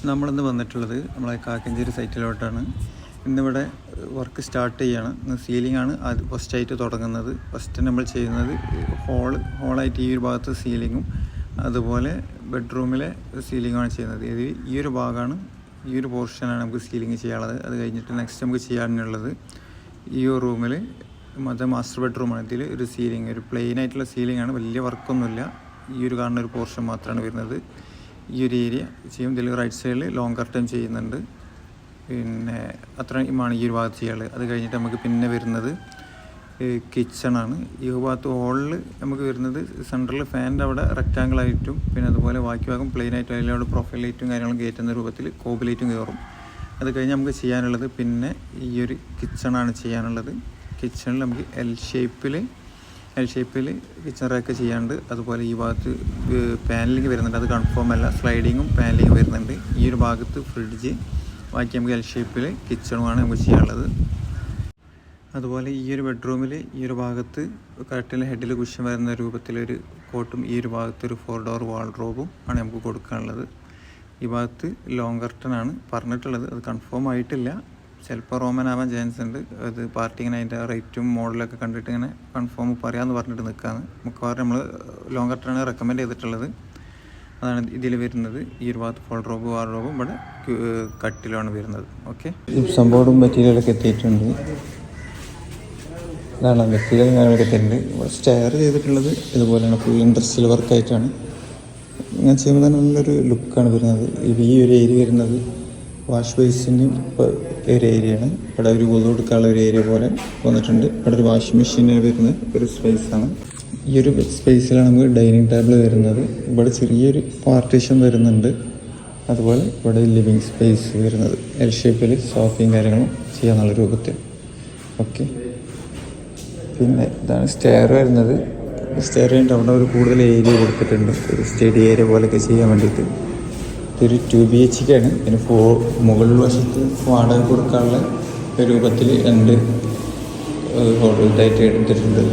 നമ്മളിന്ന് വന്നിട്ടുള്ളത് നമ്മളെ കാക്കഞ്ചേരി സൈറ്റിലോട്ടാണ്. ഇന്നിവിടെ വർക്ക് സ്റ്റാർട്ട് ചെയ്യണം. ഇന്ന് സീലിംഗ് ആണ് അത് ഫസ്റ്റായിട്ട് തുടങ്ങുന്നത്. ഫസ്റ്റ് നമ്മൾ ചെയ്യുന്നത് ഹോളായിട്ട് ഈ ഒരു ഭാഗത്ത് സീലിങ്ങും അതുപോലെ ബെഡ്റൂമിലെ സീലിങ്ങാണ് ചെയ്യുന്നത്. ഇത് ഈ ഒരു ഭാഗമാണ്, ഈ ഒരു പോർഷനാണ് നമുക്ക് സീലിംഗ് ചെയ്യാനുള്ളത്. അത് കഴിഞ്ഞിട്ട് നെക്സ്റ്റ് നമുക്ക് ചെയ്യാനുള്ളത് ഈ ഒരു റൂമിൽ മാസ്റ്റർ ബെഡ്റൂമാണ്. ഇതിൽ ഒരു സീലിംഗ്, ഒരു പ്ലെയിൻ ആയിട്ടുള്ള സീലിംഗ് ആണ്, വലിയ വർക്കൊന്നുമില്ല. ഈ ഒരു കാണുന്ന ഒരു പോർഷൻ മാത്രമാണ് വരുന്നത്. ഈ ഒരു ഏരിയ ചെയ്യും. ഇതിൽ റൈറ്റ് സൈഡിൽ ലോങ് കർട്ടൻ ചെയ്യുന്നുണ്ട്. പിന്നെ അത്രയുമാണ് ഈ ഒരു ഭാഗത്ത് ചെയ്യാനുള്ളത്. അത് കഴിഞ്ഞിട്ട് നമുക്ക് പിന്നെ വരുന്നത് കിച്ചണാണ്. ഈ ഭാഗത്ത് ഹോളിൽ നമുക്ക് വരുന്നത് സെൻട്രൽ ഫാനിൻ്റെ അവിടെ റെക്റ്റാങ്കിൾ ആയിട്ടും പിന്നെ അതുപോലെ ബാക്കി ഭാഗം പ്ലെയിൻ ആയിട്ടും അതിലവിടെ പ്രൊഫൈൽ ലൈറ്റും കാര്യങ്ങളും കയറ്റുന്ന രൂപത്തിൽ കോബ് ലൈറ്റും കയറും. അത് കഴിഞ്ഞ് നമുക്ക് ചെയ്യാനുള്ളത് പിന്നെ ഈ ഒരു കിച്ചണാണ് ചെയ്യാനുള്ളത്. കിച്ചണിൽ നമുക്ക് എൽ ഷേപ്പിൽ കിച്ചൺ റാക്ക് ചെയ്യാണ്ട്. അതുപോലെ ഈ ഭാഗത്ത് പാനലിങ് വരുന്നുണ്ട്, അത് കൺഫേം അല്ല, സ്ലൈഡിങ്ങും പാനലിങ് വരുന്നുണ്ട്. ഈ ഒരു ഭാഗത്ത് ഫ്രിഡ്ജ്, ബാക്കി നമുക്ക് എൽ ഷേപ്പിൽ കിച്ചണുമാണ് നമുക്ക് ചെയ്യാനുള്ളത്. അതുപോലെ ഈ ഒരു ബെഡ്റൂമിൽ ഈ ഒരു ഭാഗത്ത് കറക്റ്റിൽ ഹെഡിൽ കുഷൻ വരുന്ന രൂപത്തിലൊരു കോട്ടും ഈ ഒരു ഭാഗത്ത് ഒരു 4 ഡോർ വാൾഡ്രോബും ആണ് നമുക്ക് കൊടുക്കാനുള്ളത്. ഈ ഭാഗത്ത് ലോങ് കർട്ടനാണ് പറഞ്ഞിട്ടുള്ളത്, അത് കൺഫേം ആയിട്ടില്ല. ചിലപ്പോൾ റോമൻ ആവാൻ ചാൻസ് ഉണ്ട്. അത് പാർട്ടി ഇങ്ങനെ അതിൻ്റെ റേറ്റും മോഡലൊക്കെ കണ്ടിട്ട് ഇങ്ങനെ കൺഫേം പറയാമെന്ന് പറഞ്ഞിട്ട് നിൽക്കുകയാണ്. മിക്കവാറും നമ്മൾ ലോങ് കർട്ടനാണ് റെക്കമെൻഡ് ചെയ്തിട്ടുള്ളത്. അതാണ് ഇതിൽ വരുന്നത്. ഈ ഒരു ഭാഗത്ത് വാർഡ്രോബും ഇവിടെ കട്ടിലാണ് വരുന്നത്. ഓക്കെ, സംഭവം മെറ്റീരിയലൊക്കെ എത്തിയിട്ടുണ്ട്. ഇതാണ് മെറ്റീരിയൽ കാര്യങ്ങളൊക്കെ എത്തിയിട്ടുണ്ട്. ഇവിടെ സ്റ്റെയർ ചെയ്തിട്ടുള്ളത് ഇതുപോലെയാണ്, ഫുൾ ഇൻഡസ്ട്രിയൽ വർക്കായിട്ടാണ്. ഇങ്ങനെ ചെയ്യുമ്പോൾ തന്നെ നല്ലൊരു ലുക്കാണ് വരുന്നത്. ഈ ഒരു ഏരിയ വരുന്നത് വാഷ് ബേസിൻ്റെ ഒരു ഏരിയയാണ്. ഇവിടെ ഒരു വധു കൊടുക്കാനുള്ള ഒരു ഏരിയ പോലെ വന്നിട്ടുണ്ട്. ഇവിടെ ഒരു വാഷിംഗ് മെഷീൻ വരുന്ന ഒരു സ്പേസാണ്. ഈ ഒരു സ്പേസിലാണ് നമുക്ക് ഡൈനിങ് ടേബിൾ വരുന്നത്. ഇവിടെ ചെറിയൊരു പാർട്ടീഷൻ വരുന്നുണ്ട്. അതുപോലെ ഇവിടെ ലിവിങ് സ്പേസ് വരുന്നത് എൽ ഷേപ്പിൽ സോഫയും കാര്യങ്ങളും ചെയ്യാന്നുള്ള രൂപത്തിൽ. ഓക്കെ, പിന്നെ ഇതാണ് സ്റ്റെയർ വരുന്നത്. സ്റ്റെയർ കഴിഞ്ഞിട്ട് അവിടെ ഒരു കൂടുതൽ ഏരിയ കൊടുത്തിട്ടുണ്ട്, ഒരു സ്റ്റഡി ഏരിയ പോലെയൊക്കെ ചെയ്യാൻ വേണ്ടിയിട്ട്. ഒരു 2 BHK ആണ്. പിന്നെ മുകളിൽ വശത്ത് വാടക കൊടുക്കാനുള്ള രൂപത്തിൽ 2 ഇതായിട്ട് എടുത്തിട്ടുണ്ട്.